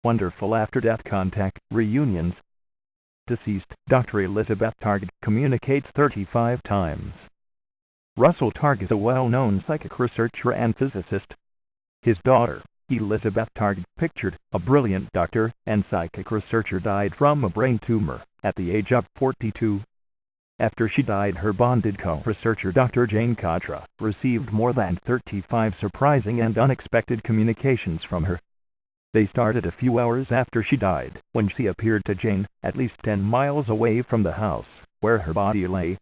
Wonderful after-death contact reunions. Deceased Dr. Elisabeth Targ communicates 35 times. Russel Targ is a well-known psychic researcher and physicist. His daughter, Elisabeth Targ, pictured a brilliant doctor and psychic researcher, died from a brain tumor at the age of 42. After she died, her bonded co-researcher Dr. Jane Katra received more than 35 surprising and unexpected communications from her. They started a few hours after she died, when she appeared to Jane, at least 10 miles away from the house where her body lay.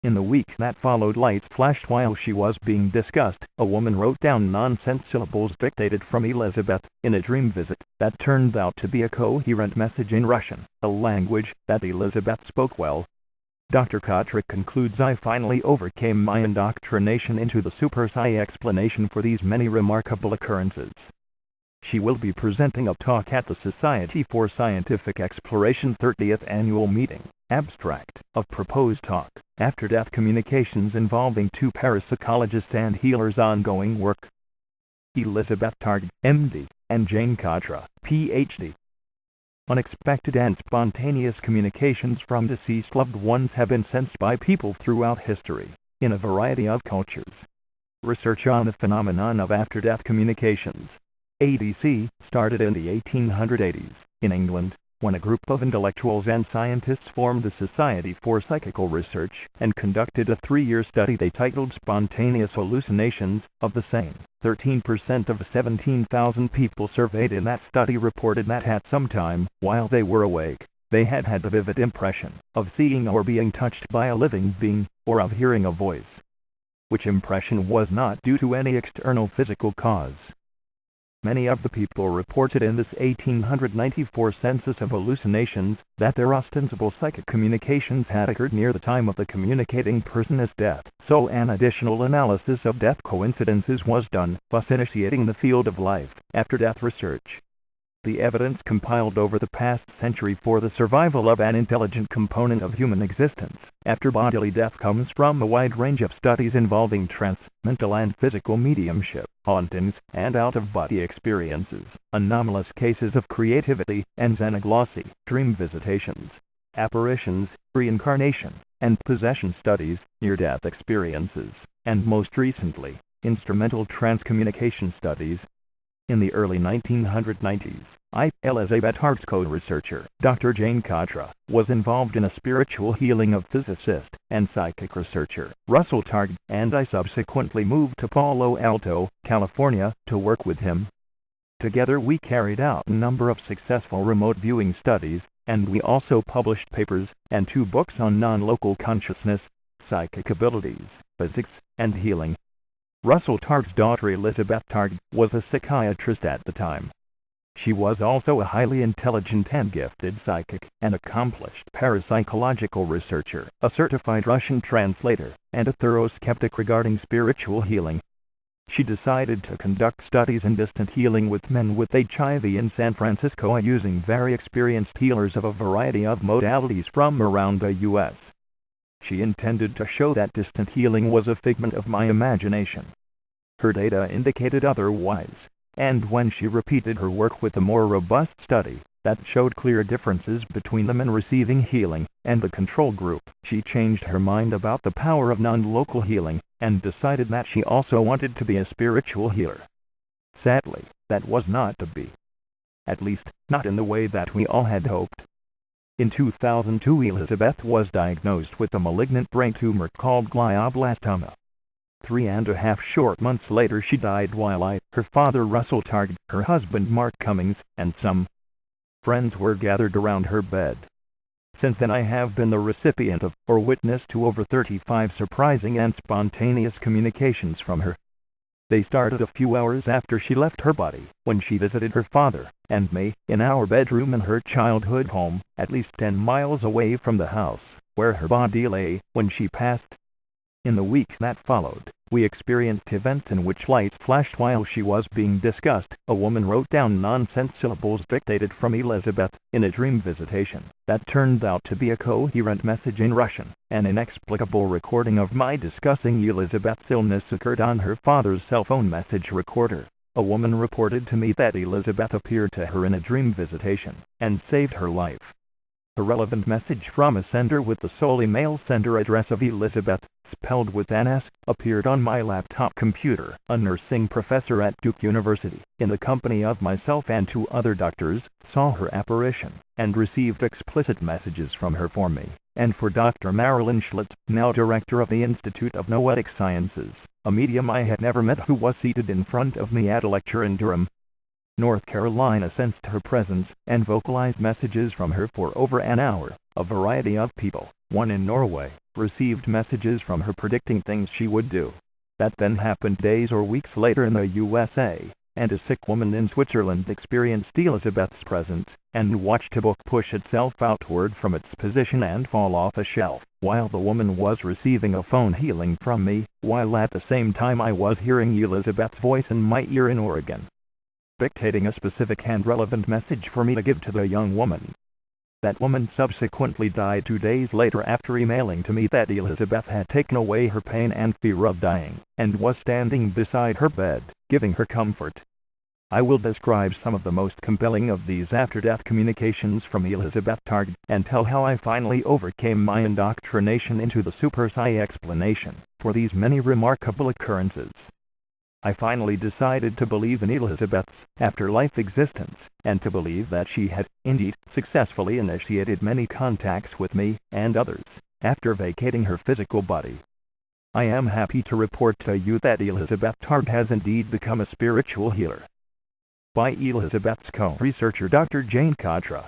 In the week that followed, lights flashed while she was being discussed. A woman wrote down nonsense syllables dictated from Elisabeth in a dream visit that turned out to be a coherent message in Russian, a language that Elisabeth spoke well. Dr. Katra concludes, "I finally overcame my indoctrination into the super psi explanation for these many remarkable occurrences." She will be presenting a talk at the Society for Scientific Exploration 30th Annual Meeting. Abstract of proposed talk, After-Death Communications involving two parapsychologists and healers, ongoing work. Elisabeth Targ, M.D., and Jane Katra, Ph.D. Unexpected and spontaneous communications from deceased loved ones have been sensed by people throughout history, in a variety of cultures. Research on the phenomenon of after-death communications, ADC, started in the 1880s, in England, when a group of intellectuals and scientists formed the Society for Psychical Research and conducted a 3-year study they titled Spontaneous Hallucinations of the Sane. 13% of the 17,000 people surveyed in that study reported that at some time, while they were awake, they had had a vivid impression of seeing or being touched by a living being, or of hearing a voice, which impression was not due to any external physical cause. Many of the people reported in this 1894 census of hallucinations that their ostensible psychic communications had occurred near the time of the communicating person's death, so an additional analysis of death coincidences was done, thus initiating the field of life after-death research. The evidence compiled over the past century for the survival of an intelligent component of human existence after bodily death comes from a wide range of studies involving trance, mental and physical mediumship, hauntings, and out-of-body experiences, anomalous cases of creativity and xenoglossy, dream visitations, apparitions, reincarnation, and possession studies, near-death experiences, and most recently, instrumental trance communication studies. In the early 1990s, Elisabeth Targ's co-researcher, Dr. Jane Katra, was involved in a spiritual healing of physicist and psychic researcher, Russel Targs, and I subsequently moved to Palo Alto, California, to work with him. Together we carried out a number of successful remote viewing studies, and we also published papers and 2 books on non-local consciousness, psychic abilities, physics, and healing. Russel Targs' daughter Elisabeth Targ was a psychiatrist at the time. She was also a highly intelligent and gifted psychic, an accomplished parapsychological researcher, a certified Russian translator, and a thorough skeptic regarding spiritual healing. She decided to conduct studies in distant healing with men with HIV in San Francisco using very experienced healers of a variety of modalities from around the U.S. She intended to show that distant healing was a figment of my imagination. Her data indicated otherwise, and when she repeated her work with a more robust study that showed clear differences between the men receiving healing and the control group, she changed her mind about the power of non-local healing and decided that she also wanted to be a spiritual healer. Sadly, that was not to be. At least, not in the way that we all had hoped. In 2002, Elisabeth was diagnosed with a malignant brain tumor called glioblastoma. 3.5 short months later she died while her father Russel Targ, her husband Mark Cummings, and some friends were gathered around her bed. Since then I have been the recipient of, or witness to, over 35 surprising and spontaneous communications from her. They started a few hours after she left her body, when she visited her father and me in our bedroom in her childhood home, at least 10 miles away from the house where her body lay when she passed. In the week that followed, we experienced events in which lights flashed while she was being discussed. A woman wrote down nonsense syllables dictated from Elisabeth in a dream visitation that turned out to be a coherent message in Russian. An inexplicable recording of my discussing Elisabeth's illness occurred on her father's cell phone message recorder. a woman reported to me that Elisabeth appeared to her in a dream visitation and saved her life. A relevant message from a sender with the sole email sender address of Elisabeth, spelled with an S, appeared on my laptop computer. A nursing professor at Duke University, in the company of myself and 2 other doctors, saw her apparition, and received explicit messages from her for me, and for Dr. Marilyn Schlitz, now director of the Institute of Noetic Sciences, a medium I had never met who was seated in front of me at a lecture in Durham, North Carolina, sensed her presence, and vocalized messages from her for over an hour. A variety of people, one in Norway, received messages from her predicting things she would do. That then happened days or weeks later in the USA, and a sick woman in Switzerland experienced Elisabeth's presence, and watched a book push itself outward from its position and fall off a shelf, while the woman was receiving a phone healing from me, while at the same time I was hearing Elisabeth's voice in my ear in Oregon, dictating a specific and relevant message for me to give to the young woman. That woman subsequently died 2 days later after emailing to me that Elisabeth had taken away her pain and fear of dying, and was standing beside her bed, giving her comfort. I will describe some of the most compelling of these after-death communications from Elisabeth Targ, and tell how I finally overcame my indoctrination into the super psi explanation for these many remarkable occurrences. I finally decided to believe in Elisabeth's afterlife existence, and to believe that she had, indeed, successfully initiated many contacts with me and others, after vacating her physical body. I am happy to report to you that Elisabeth Targ has indeed become a spiritual healer. By Elisabeth's co-researcher Dr. Jane Katra.